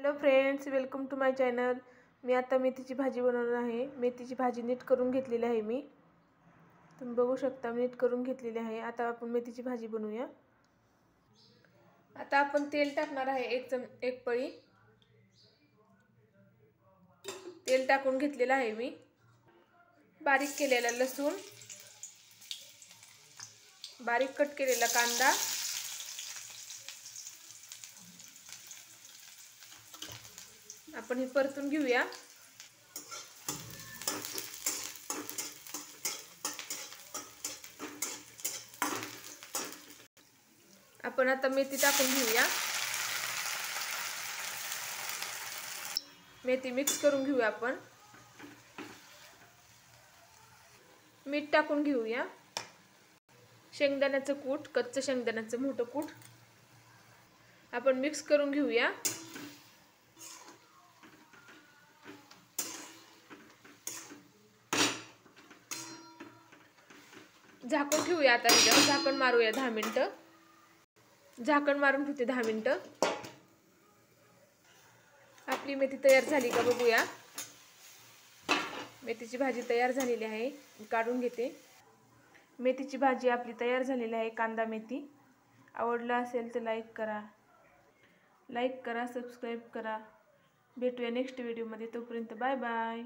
Hello friends, welcome to my channel. मी आता मेथीची भाजी बनवणार आहे। मेथीची भाजी नीट करून घेतलेली आहे मी। तुम्ही बघू शकता नीट करून घेतलेली आहे। आता आपण मेथीची भाजी बनवूया। आता आपण तेल टाकणार आहे। एक पळी तेल टाकून घेतलेलं आहे मी। बारीक केलेला लसूण, बारीक कट केलेला कांदा, आपण हे परतून घेऊया। आपण आता मेथी टाकून घेऊया। मेथी मिक्स करून घेऊया आपण। मीठ टाकून घेऊया। शेंगदाण्याचं कूट, कच्चं शेंगदाण्याचं मोठं कूट आपण मिक्स करून घेऊया। झाकून ठेवूया। आता इथं झाकण मारूया 10 मिनिटं। झाकण मारून ठेवते 10 मिनिटं। आपली मेथी तयार झाली का बघूया। मेथीची भाजी तयार झालेली आहे, काढून घेते। मेथीची भाजी आपली तयार झालेली आहे। कांदा मेथी आवडला असेल तर लाईक करा, सबस्क्राईब करा। भेटूया नेक्स्ट व्हिडिओमध्ये। तोपर्यंत बाय बाय।